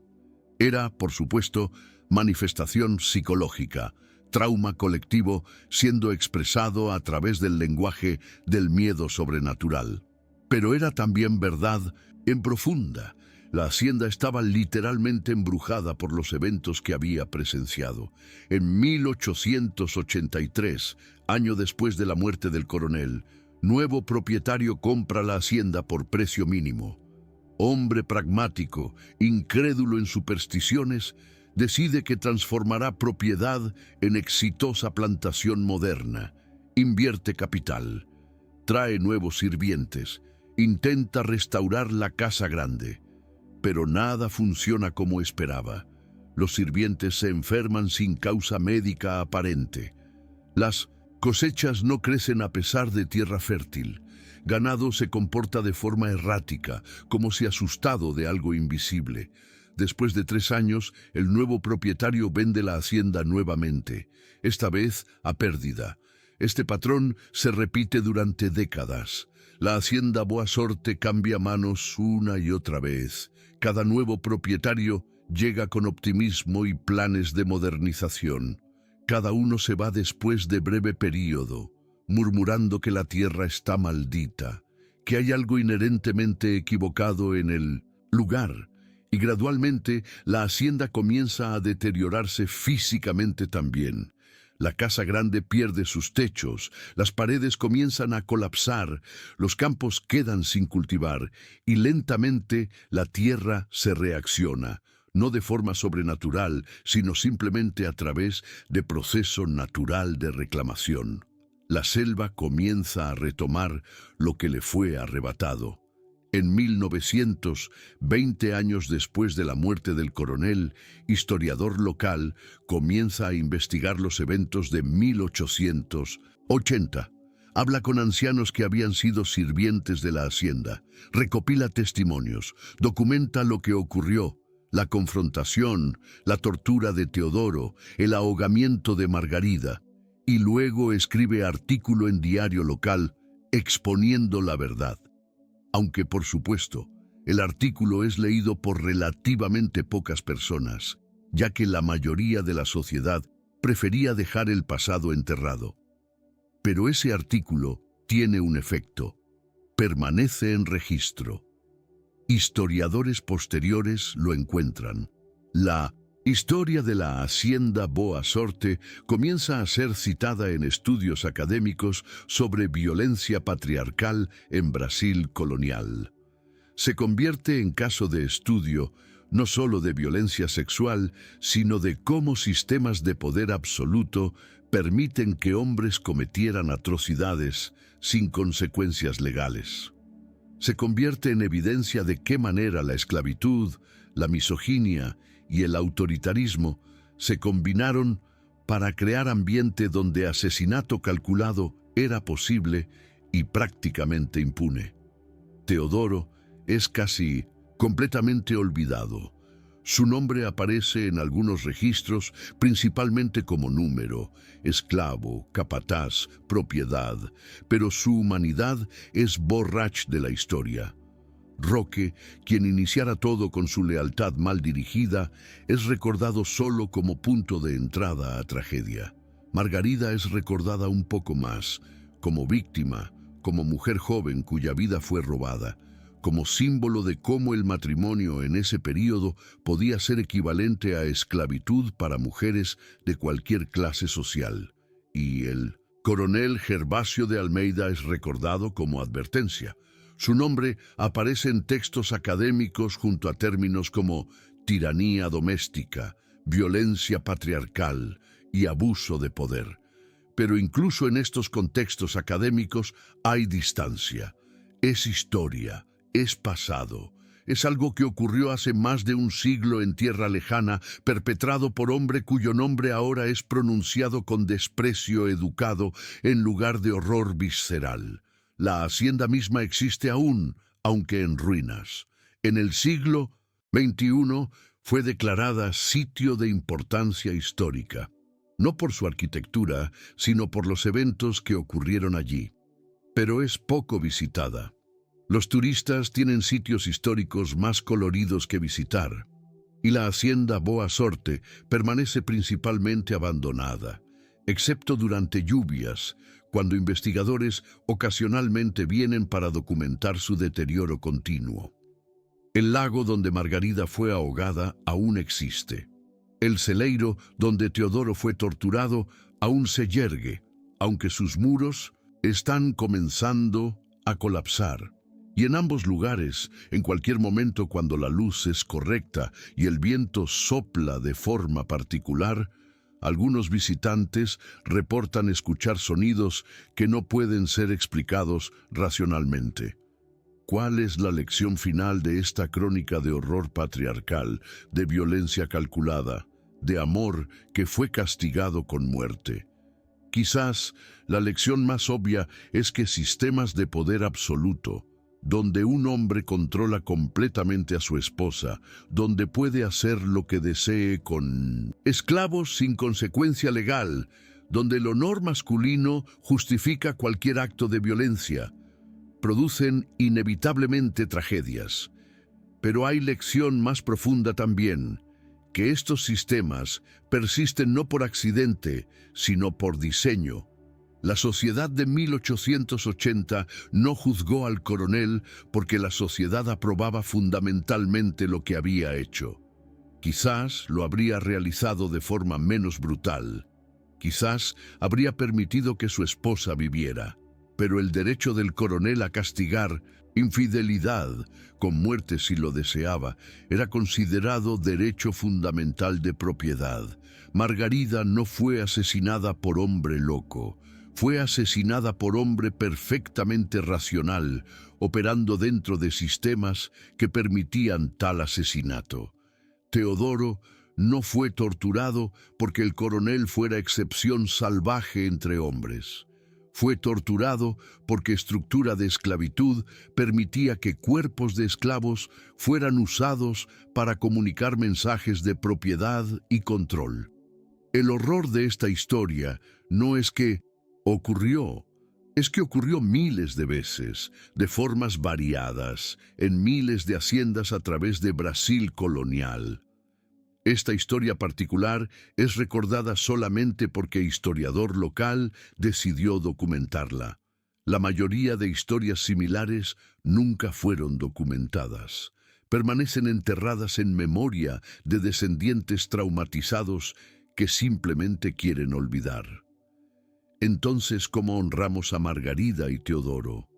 Era, por supuesto, manifestación psicológica, trauma colectivo siendo expresado a través del lenguaje del miedo sobrenatural. Pero era también verdad en profunda. La hacienda estaba literalmente embrujada por los eventos que había presenciado. En 1883, año después de la muerte del coronel, nuevo propietario compra la hacienda por precio mínimo. Hombre pragmático, incrédulo en supersticiones, decide que transformará propiedad en exitosa plantación moderna. Invierte capital, trae nuevos sirvientes, intenta restaurar la casa grande. Pero nada funciona como esperaba. Los sirvientes se enferman sin causa médica aparente. Las cosechas no crecen a pesar de tierra fértil. Ganado se comporta de forma errática, como si asustado de algo invisible. Después de 3 años, el nuevo propietario vende la hacienda nuevamente, esta vez a pérdida. Este patrón se repite durante décadas. La hacienda Boa Sorte cambia manos una y otra vez. Cada nuevo propietario llega con optimismo y planes de modernización. Cada uno se va después de breve período, murmurando que la tierra está maldita, que hay algo inherentemente equivocado en el lugar, y gradualmente la hacienda comienza a deteriorarse físicamente también. La casa grande pierde sus techos, las paredes comienzan a colapsar, los campos quedan sin cultivar y lentamente la tierra se reacciona. no de forma sobrenatural, sino simplemente a través de proceso natural de reclamación. La selva comienza a retomar lo que le fue arrebatado. En 1900, 20 años después de la muerte del coronel, historiador local comienza a investigar los eventos de 1880. Habla con ancianos que habían sido sirvientes de la hacienda, recopila testimonios, documenta lo que ocurrió, la confrontación, la tortura de Teodoro, el ahogamiento de Margarida, y luego escribe artículo en diario local exponiendo la verdad. Aunque, por supuesto, el artículo es leído por relativamente pocas personas, ya que la mayoría de la sociedad prefería dejar el pasado enterrado. Pero ese artículo tiene un efecto. Permanece en registro. Historiadores posteriores lo encuentran. La historia de la hacienda Boa Sorte comienza a ser citada en estudios académicos sobre violencia patriarcal en Brasil colonial. Se convierte en caso de estudio no solo de violencia sexual, sino de cómo sistemas de poder absoluto permiten que hombres cometieran atrocidades sin consecuencias legales. Se convierte en evidencia de qué manera la esclavitud, la misoginia y el autoritarismo se combinaron para crear ambiente donde asesinato calculado era posible y prácticamente impune. Teodoro es casi completamente olvidado. Su nombre aparece en algunos registros, principalmente como número, esclavo, capataz, propiedad, pero su humanidad es borrach de la historia. Roque, quien iniciara todo con su lealtad mal dirigida, es recordado solo como punto de entrada a tragedia. Margarida es recordada un poco más, como víctima, como mujer joven cuya vida fue robada, como símbolo de cómo el matrimonio en ese período podía ser equivalente a esclavitud para mujeres de cualquier clase social. Y el coronel Gervasio de Almeida es recordado como advertencia. Su nombre aparece en textos académicos junto a términos como tiranía doméstica, violencia patriarcal y abuso de poder. Pero incluso en estos contextos académicos hay distancia. Es historia. Es pasado, es algo que ocurrió hace más de un siglo en tierra lejana, perpetrado por hombre cuyo nombre ahora es pronunciado con desprecio educado en lugar de horror visceral. La hacienda misma existe aún, aunque en ruinas. En el siglo XXI fue declarada sitio de importancia histórica, no por su arquitectura, sino por los eventos que ocurrieron allí. Pero es poco visitada. Los turistas tienen sitios históricos más coloridos que visitar, y la hacienda Boa Sorte permanece principalmente abandonada, excepto durante lluvias, cuando investigadores ocasionalmente vienen para documentar su deterioro continuo. El lago donde Margarida fue ahogada aún existe. El celeiro donde Teodoro fue torturado aún se yergue, aunque sus muros están comenzando a colapsar. Y en ambos lugares, en cualquier momento cuando la luz es correcta y el viento sopla de forma particular, algunos visitantes reportan escuchar sonidos que no pueden ser explicados racionalmente. ¿Cuál es la lección final de esta crónica de horror patriarcal, de violencia calculada, de amor que fue castigado con muerte? Quizás la lección más obvia es que sistemas de poder absoluto, donde un hombre controla completamente a su esposa, donde puede hacer lo que desee con esclavos sin consecuencia legal, donde el honor masculino justifica cualquier acto de violencia, producen inevitablemente tragedias. Pero hay lección más profunda también, que estos sistemas persisten no por accidente, sino por diseño. La sociedad de 1880 no juzgó al coronel porque la sociedad aprobaba fundamentalmente lo que había hecho. Quizás lo habría realizado de forma menos brutal. Quizás habría permitido que su esposa viviera. Pero el derecho del coronel a castigar Infidelidad, con muerte si lo deseaba, era considerado derecho fundamental de propiedad. Margarida no fue asesinada por hombre loco, fue asesinada por hombre perfectamente racional, operando dentro de sistemas que permitían tal asesinato. Teodoro no fue torturado porque el coronel fuera excepción salvaje entre hombres. Fue torturado porque estructura de esclavitud permitía que cuerpos de esclavos fueran usados para comunicar mensajes de propiedad y control. El horror de esta historia no es que ocurrió, es que ocurrió miles de veces, de formas variadas, en miles de haciendas a través de Brasil colonial. Esta historia particular es recordada solamente porque historiador local decidió documentarla. La mayoría de historias similares nunca fueron documentadas. Permanecen enterradas en memoria de descendientes traumatizados que simplemente quieren olvidar. Entonces, ¿cómo honramos a Margarida y Teodoro?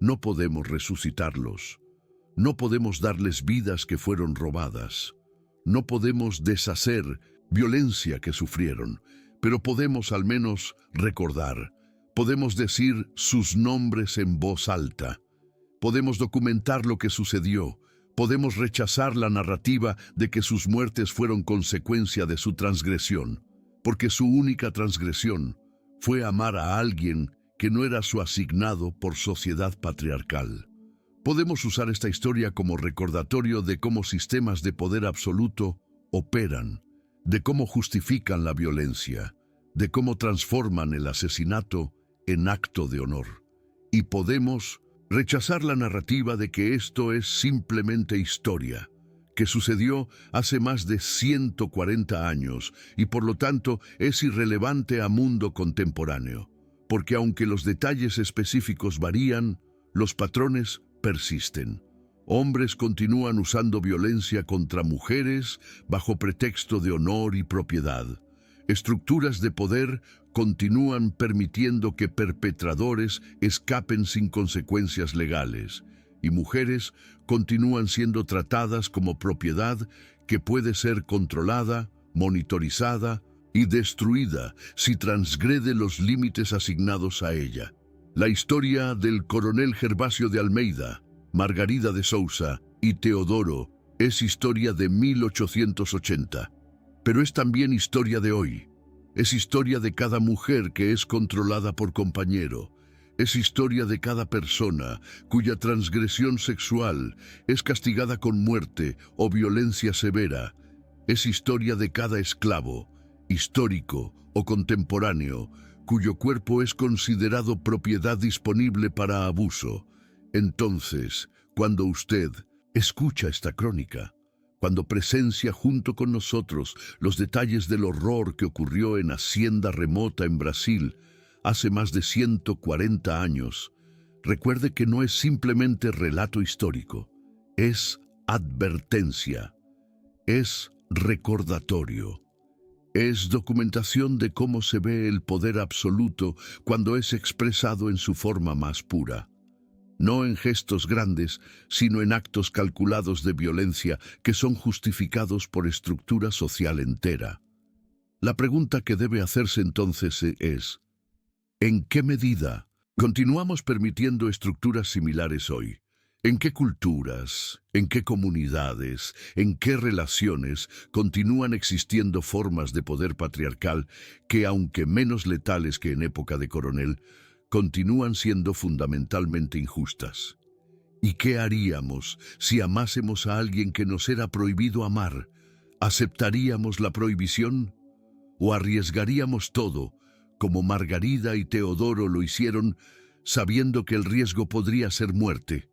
No podemos resucitarlos. No podemos darles vidas que fueron robadas. No podemos deshacer violencia que sufrieron, pero podemos al menos recordar. Podemos decir sus nombres en voz alta. Podemos documentar lo que sucedió. Podemos rechazar la narrativa de que sus muertes fueron consecuencia de su transgresión, porque su única transgresión fue amar a alguien que no era su asignado por sociedad patriarcal. Podemos usar esta historia como recordatorio de cómo sistemas de poder absoluto operan, de cómo justifican la violencia, de cómo transforman el asesinato en acto de honor. Y podemos rechazar la narrativa de que esto es simplemente historia, que sucedió hace más de 140 años y por lo tanto es irrelevante a mundo contemporáneo, porque aunque los detalles específicos varían, los patrones persisten. Hombres continúan usando violencia contra mujeres bajo pretexto de honor y propiedad. Estructuras de poder continúan permitiendo que perpetradores escapen sin consecuencias legales, y mujeres continúan siendo tratadas como propiedad que puede ser controlada, monitorizada y destruida si transgrede los límites asignados a ella. La historia del coronel Gervasio de Almeida, Margarida de Sousa y Teodoro es historia de 1880, pero es también historia de hoy. Es historia de cada mujer que es controlada por compañero. Es historia de cada persona cuya transgresión sexual es castigada con muerte o violencia severa. Es historia de cada esclavo, histórico o contemporáneo, cuyo cuerpo es considerado propiedad disponible para abuso. Entonces, cuando usted escucha esta crónica, cuando presencia junto con nosotros los detalles del horror que ocurrió en hacienda remota en Brasil hace más de 140 años, recuerde que no es simplemente relato histórico, es advertencia, es recordatorio. Es documentación de cómo se ve el poder absoluto cuando es expresado en su forma más pura. No en gestos grandes, sino en actos calculados de violencia que son justificados por estructura social entera. La pregunta que debe hacerse entonces es, ¿en qué medida continuamos permitiendo estructuras similares hoy? ¿En qué culturas, en qué comunidades, en qué relaciones continúan existiendo formas de poder patriarcal que, aunque menos letales que en época de coronel, continúan siendo fundamentalmente injustas? ¿Y qué haríamos si amásemos a alguien que nos era prohibido amar? ¿Aceptaríamos la prohibición? ¿O arriesgaríamos todo, como Margarida y Teodoro lo hicieron, sabiendo que el riesgo podría ser muerte?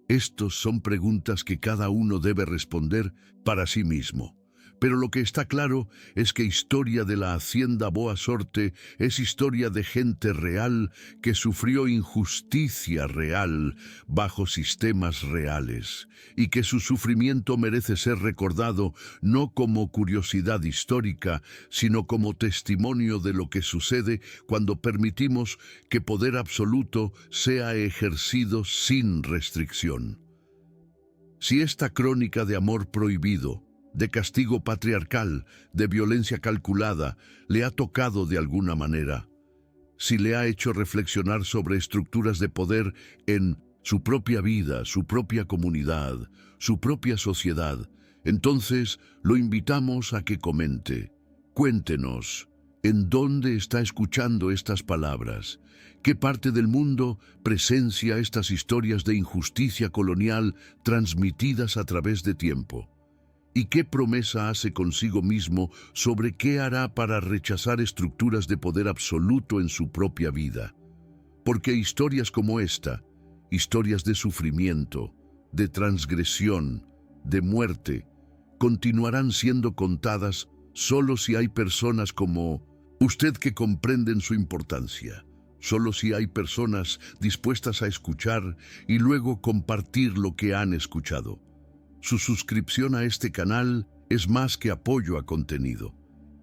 Estos son preguntas que cada uno debe responder para sí mismo, Pero lo que está claro es que historia de la Hacienda Boa Sorte es historia de gente real que sufrió injusticia real bajo sistemas reales, y que su sufrimiento merece ser recordado no como curiosidad histórica, sino como testimonio de lo que sucede cuando permitimos que poder absoluto sea ejercido sin restricción. Si esta crónica de amor prohibido, de castigo patriarcal, de violencia calculada, le ha tocado de alguna manera, si le ha hecho reflexionar sobre estructuras de poder en su propia vida, su propia comunidad, su propia sociedad, entonces lo invitamos a que comente. Cuéntenos, ¿en dónde está escuchando estas palabras? ¿Qué parte del mundo presencia estas historias de injusticia colonial transmitidas a través de tiempo? ¿Y qué promesa hace consigo mismo sobre qué hará para rechazar estructuras de poder absoluto en su propia vida? Porque historias como esta, historias de sufrimiento, de transgresión, de muerte, continuarán siendo contadas solo si hay personas como usted que comprenden su importancia, solo si hay personas dispuestas a escuchar y luego compartir lo que han escuchado. Su suscripción a este canal es más que apoyo a contenido.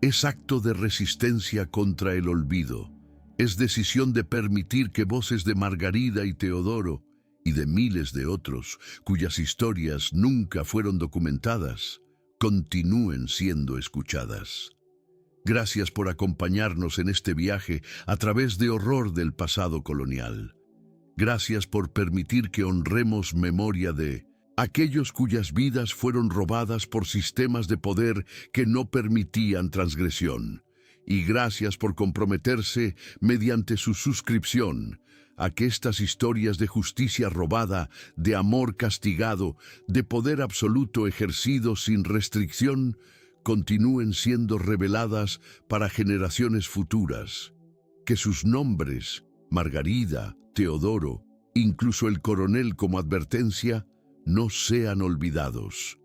Es acto de resistencia contra el olvido. Es decisión de permitir que voces de Margarida y Teodoro y de miles de otros, cuyas historias nunca fueron documentadas, continúen siendo escuchadas. Gracias por acompañarnos en este viaje a través de horror del pasado colonial. Gracias por permitir que honremos memoria de aquellos cuyas vidas fueron robadas por sistemas de poder que no permitían transgresión. Y gracias por comprometerse mediante su suscripción a que estas historias de justicia robada, de amor castigado, de poder absoluto ejercido sin restricción, continúen siendo reveladas para generaciones futuras. Que sus nombres, Margarida, Teodoro, incluso el coronel como advertencia, no sean olvidados.